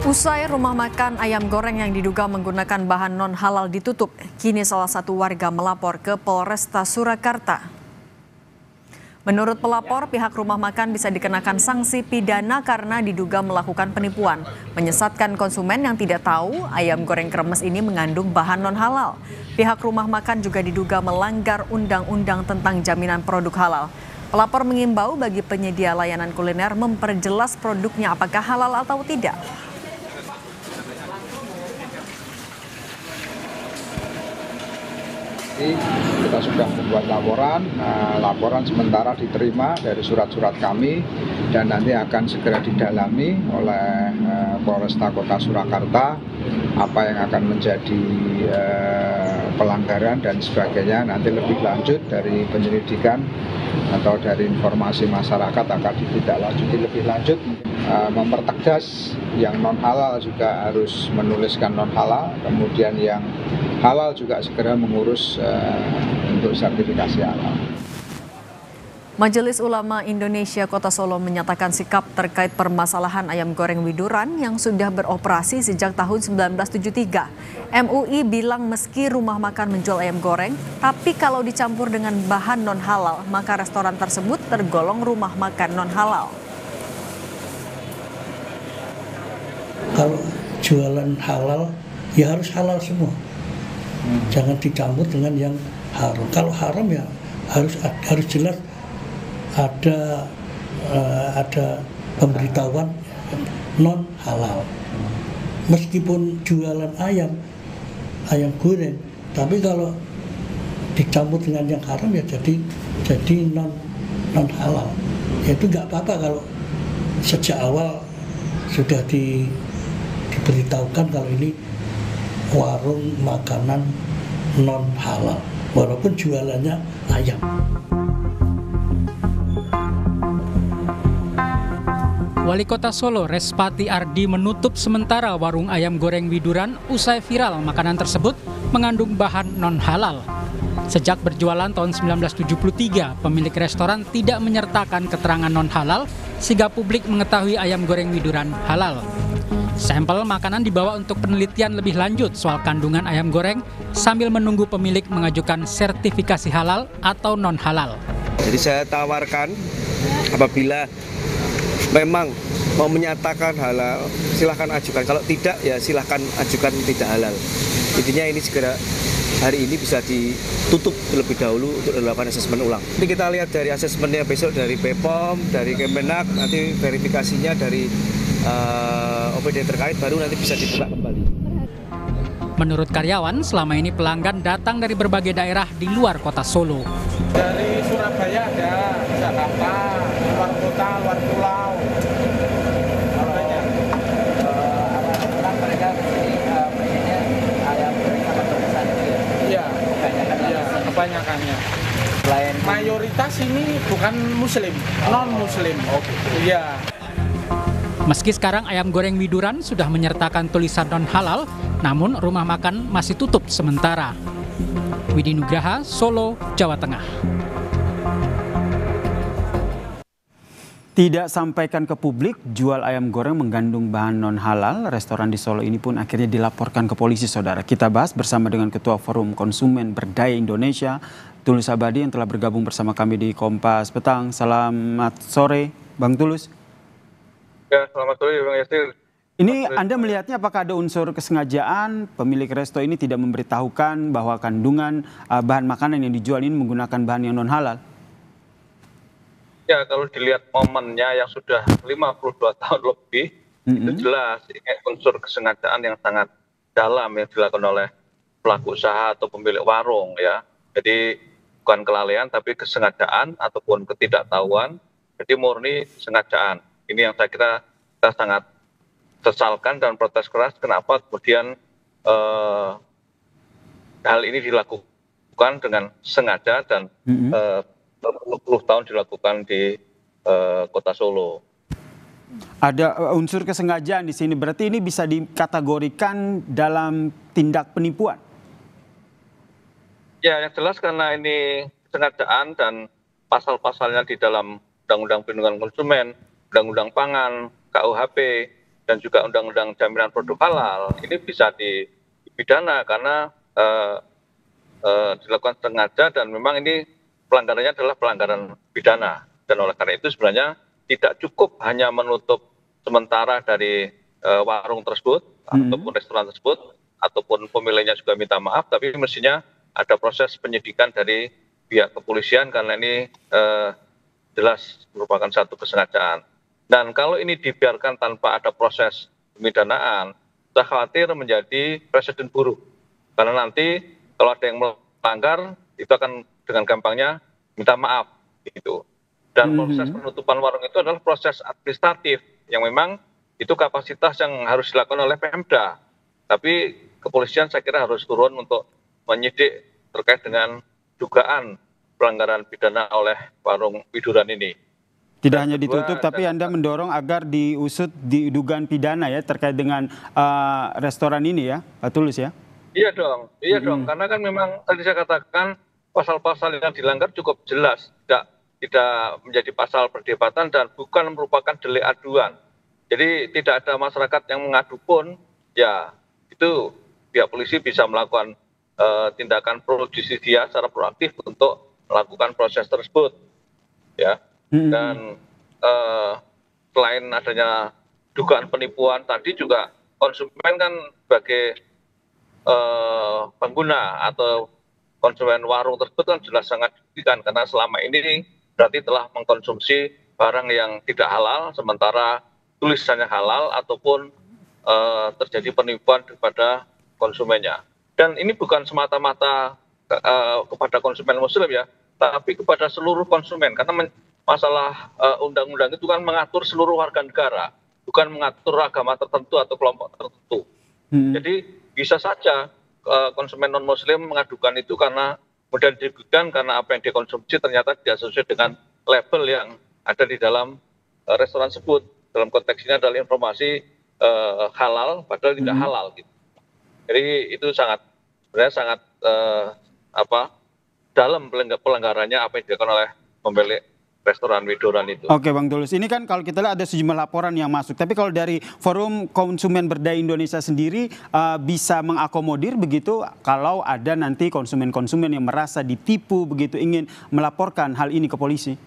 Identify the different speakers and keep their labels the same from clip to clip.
Speaker 1: Usai rumah makan ayam goreng yang diduga menggunakan bahan non-halal ditutup, kini salah satu warga melapor ke Polresta Surakarta. Menurut pelapor, pihak rumah makan bisa dikenakan sanksi pidana karena diduga melakukan penipuan, menyesatkan konsumen yang tidak tahu ayam goreng kremes ini mengandung bahan non-halal. Pihak rumah makan juga diduga melanggar undang-undang tentang jaminan produk halal. Pelapor mengimbau bagi penyedia layanan kuliner memperjelas produknya apakah halal atau tidak.
Speaker 2: Kita sudah membuat laporan sementara diterima dari surat-surat kami dan nanti akan segera didalami oleh Polresta Kota Surakarta apa yang akan menjadi pelanggaran dan sebagainya. Nanti lebih lanjut dari penyelidikan atau dari informasi masyarakat akan ditindaklanjuti lebih lanjut. Mempertegas yang non halal juga harus menuliskan non halal, kemudian yang halal juga segera mengurus untuk sertifikasi halal.
Speaker 1: Majelis Ulama Indonesia Kota Solo menyatakan sikap terkait permasalahan ayam goreng Widuran yang sudah beroperasi sejak tahun 1973. MUI bilang meski rumah makan menjual ayam goreng, tapi kalau dicampur dengan bahan non halal, maka restoran tersebut tergolong rumah makan non halal.
Speaker 3: Kalau jualan halal, ya harus halal semua. Jangan dicampur dengan yang haram. Kalau haram ya harus jelas ada pemberitahuan non halal. Meskipun jualan ayam goreng, tapi kalau dicampur dengan yang haram ya jadi non halal. Ya itu nggak apa-apa kalau sejak awal sudah diberitahukan kalau ini warung makanan non halal, walaupun jualannya ayam.
Speaker 4: Wali Kota Solo Respati Ardi menutup sementara warung ayam goreng Widuran usai viral makanan tersebut mengandung bahan non halal. Sejak berjualan tahun 1973, pemilik restoran tidak menyertakan keterangan non halal sehingga publik mengetahui ayam goreng Widuran halal. Sampel makanan dibawa untuk penelitian lebih lanjut soal kandungan ayam goreng sambil menunggu pemilik mengajukan sertifikasi halal atau non halal.
Speaker 5: Jadi saya tawarkan apabila memang mau menyatakan halal, silahkan ajukan. Kalau tidak, ya silahkan ajukan tidak halal. Intinya ini segera hari ini bisa ditutup terlebih dahulu untuk dilakukan asesmen ulang. Nanti kita lihat dari asesmennya besok dari BPOM, dari Kemenak, nanti verifikasinya dari OPD terkait baru nanti bisa dibuka kembali.
Speaker 4: Menurut karyawan, selama ini pelanggan datang dari berbagai daerah di luar kota Solo.
Speaker 6: Dari Surabaya ada, Jakarta, luar kota, luar pulau.
Speaker 7: Orang mereka kesini pengennya ayam goreng sama tulisan itu ya?
Speaker 6: Iya, kebanyakannya. Mayoritas ini bukan muslim, non-muslim. Iya.
Speaker 4: Meski sekarang ayam goreng Widuran sudah menyertakan tulisan non halal, namun rumah makan masih tutup sementara. Widi Nugraha, Solo, Jawa Tengah.
Speaker 8: Tidak sampaikan ke publik, jual ayam goreng mengandung bahan non halal. Restoran di Solo ini pun akhirnya dilaporkan ke polisi, saudara. Kita bahas bersama dengan Ketua Forum Konsumen Berdaya Indonesia, Tulus Abadi, yang telah bergabung bersama kami di Kompas Petang. Selamat sore, Bang Tulus.
Speaker 9: Ya, selamat sore Bang Yasir.
Speaker 8: Ini Anda melihatnya apakah ada unsur kesengajaan pemilik resto ini tidak memberitahukan bahwa kandungan bahan makanan yang dijual ini menggunakan bahan yang non halal?
Speaker 9: Ya, kalau dilihat momennya yang sudah 52 tahun lebih, itu jelas ini unsur kesengajaan yang sangat dalam yang dilakukan oleh pelaku usaha atau pemilik warung ya. Jadi bukan kelalaian tapi kesengajaan ataupun ketidaktahuan. Jadi murni kesengajaan. Ini yang saya kira kita sangat sesalkan dan protes keras kenapa kemudian hal ini dilakukan dengan sengaja dan berpuluh tahun dilakukan di Kota Solo.
Speaker 8: Ada unsur kesengajaan di sini, berarti ini bisa dikategorikan dalam tindak penipuan?
Speaker 9: Ya, yang jelas karena ini kesengajaan dan pasal-pasalnya di dalam Undang-Undang Perlindungan Konsumen, Undang-Undang Pangan, KUHP, dan juga Undang-Undang Jaminan Produk Halal ini bisa dipidana karena dilakukan sengaja dan memang ini pelanggarannya adalah pelanggaran pidana. Dan oleh karena itu sebenarnya tidak cukup hanya menutup sementara dari warung tersebut ataupun restoran tersebut ataupun pemiliknya juga minta maaf, tapi mestinya ada proses penyidikan dari pihak kepolisian karena ini jelas merupakan satu kesengajaan. Dan kalau ini dibiarkan tanpa ada proses pemidanaan, saya khawatir menjadi presiden buruk. Karena nanti kalau ada yang melanggar, itu akan dengan gampangnya minta maaf. Gitu. Dan proses penutupan warung itu adalah proses administratif yang memang itu kapasitas yang harus dilakukan oleh Pemda. Tapi kepolisian saya kira harus turun untuk menyidik terkait dengan dugaan pelanggaran pidana oleh warung Widuran ini.
Speaker 8: Tidak hanya ditutup, tapi Anda mendorong agar diusut di dugaan pidana ya terkait dengan restoran ini ya, Pak Tulus ya?
Speaker 9: Iya dong, karena kan memang tadi saya katakan pasal-pasal yang dilanggar cukup jelas, tidak menjadi pasal perdebatan dan bukan merupakan delik aduan. Jadi tidak ada masyarakat yang mengadu pun, ya itu pihak polisi bisa melakukan tindakan pro justisia secara proaktif untuk melakukan proses tersebut, ya. Dan selain adanya dugaan penipuan tadi juga konsumen kan sebagai pengguna atau konsumen warung tersebut kan jelas sangat dirugikan karena selama ini berarti telah mengkonsumsi barang yang tidak halal sementara tulisannya halal ataupun terjadi penipuan kepada konsumennya. Dan ini bukan semata-mata kepada konsumen muslim ya, tapi kepada seluruh konsumen karena masalah undang-undang itu kan mengatur seluruh warga negara, bukan mengatur agama tertentu atau kelompok tertentu. Jadi bisa saja konsumen non-muslim mengadukan itu karena kemudian dirugikan karena apa yang dikonsumsi ternyata tidak sesuai dengan label yang ada di dalam restoran tersebut. Dalam konteks ini adalah informasi halal padahal tidak halal. Gitu. Jadi itu sebenarnya sangat dalam pelanggarannya apa yang dilakukan oleh pemilik restoran Widuran itu.
Speaker 8: Oke Bang Tulus, ini kan kalau kita lihat ada sejumlah laporan yang masuk. Tapi kalau dari Forum Konsumen Berdaya Indonesia sendiri bisa mengakomodir begitu kalau ada nanti konsumen-konsumen yang merasa ditipu begitu ingin melaporkan hal ini ke polisi?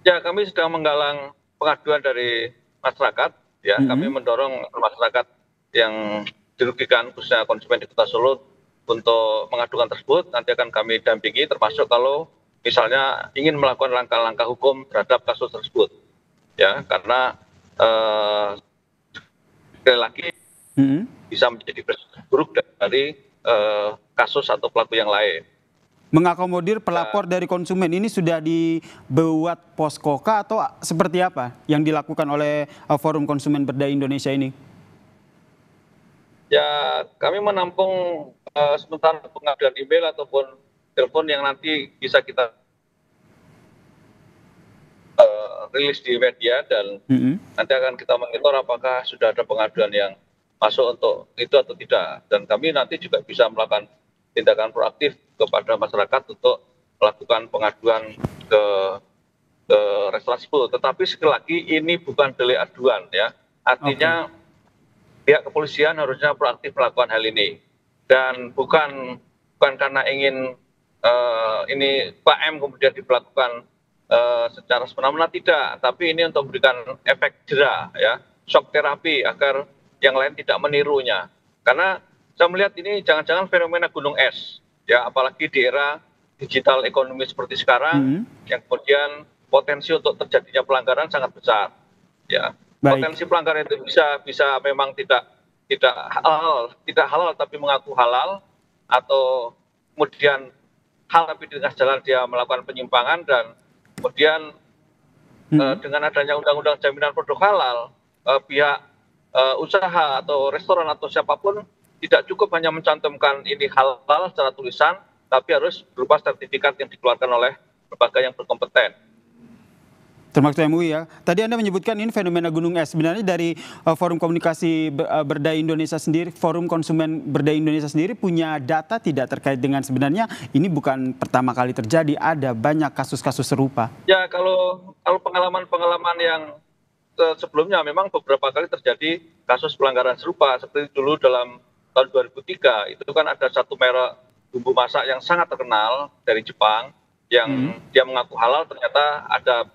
Speaker 9: Ya kami sedang menggalang pengaduan dari masyarakat. Ya kami mendorong masyarakat yang dirugikan khususnya konsumen di Kota Solo untuk mengadukan tersebut. Nanti akan kami dampingi termasuk kalau misalnya ingin melakukan langkah-langkah hukum terhadap kasus tersebut, ya karena sekali lagi bisa menjadi presiden buruk dari kasus atau pelaku yang lain.
Speaker 8: Mengakomodir pelapor dari konsumen ini sudah dibuat poskoka atau seperti apa yang dilakukan oleh Forum Konsumen Berdaya Indonesia ini?
Speaker 9: Ya kami menampung sementara pengaduan email ataupun telepon yang nanti bisa kita rilis di media dan nanti akan kita monitor apakah sudah ada pengaduan yang masuk untuk itu atau tidak. Dan kami nanti juga bisa melakukan tindakan proaktif kepada masyarakat untuk melakukan pengaduan ke restoran tersebut. Tetapi sekali lagi ini bukan delik aduan ya. Artinya pihak kepolisian harusnya proaktif melakukan hal ini dan bukan karena ingin ini PM kemudian dilakukan secara semena-mena, tidak, tapi ini untuk memberikan efek jera ya, shock terapi agar yang lain tidak menirunya. Karena saya melihat ini jangan-jangan fenomena gunung es ya, apalagi di era digital ekonomi seperti sekarang yang kemudian potensi untuk terjadinya pelanggaran sangat besar ya. Potensi pelanggaran itu bisa memang tidak halal tapi mengaku halal, atau kemudian hal tapi di tengah jalan dia melakukan penyimpangan dan kemudian dengan adanya undang-undang jaminan produk halal pihak usaha atau restoran atau siapapun tidak cukup hanya mencantumkan ini halal secara tulisan, tapi harus berupa sertifikat yang dikeluarkan oleh lembaga yang berkompeten.
Speaker 8: Termasuk MUI ya. Tadi Anda menyebutkan ini fenomena gunung es. Sebenarnya dari Forum Komunikasi Berdaya Indonesia sendiri, Forum Konsumen Berdaya Indonesia sendiri punya data tidak terkait dengan sebenarnya ini bukan pertama kali terjadi, ada banyak kasus-kasus serupa.
Speaker 9: Ya kalau pengalaman yang sebelumnya memang beberapa kali terjadi kasus pelanggaran serupa seperti dulu dalam tahun 2003 itu kan ada satu merek bumbu masak yang sangat terkenal dari Jepang yang dia mengaku halal, ternyata ada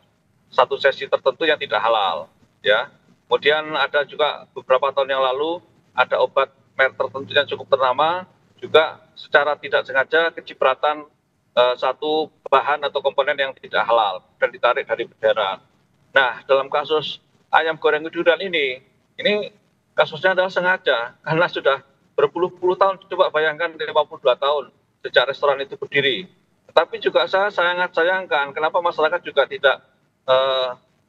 Speaker 9: satu sesi tertentu yang tidak halal, ya. Kemudian ada juga beberapa tahun yang lalu ada obat merek tertentu yang cukup ternama juga secara tidak sengaja kecipratan satu bahan atau komponen yang tidak halal dan ditarik dari bendera. Nah, dalam kasus ayam goreng Widuran ini kasusnya adalah sengaja karena sudah berpuluh-puluh tahun, coba bayangkan 52 tahun sejak restoran itu berdiri. Tapi juga saya sangat sayangkan kenapa masyarakat juga tidak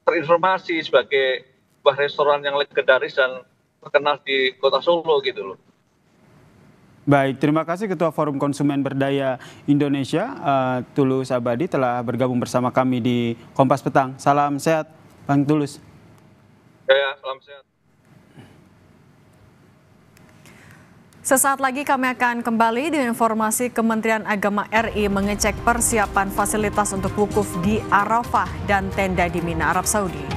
Speaker 9: terinformasi sebagai sebuah restoran yang legendaris dan terkenal di Kota Solo gitu loh.
Speaker 8: Baik, terima kasih Ketua Forum Konsumen Berdaya Indonesia, Tulus Abadi telah bergabung bersama kami di Kompas Petang. Salam sehat, Bang Tulus.
Speaker 9: Ya, salam sehat.
Speaker 1: Sesaat lagi kami akan kembali dengan informasi Kementerian Agama RI mengecek persiapan fasilitas untuk wukuf di Arafah dan tenda di Mina, Arab Saudi.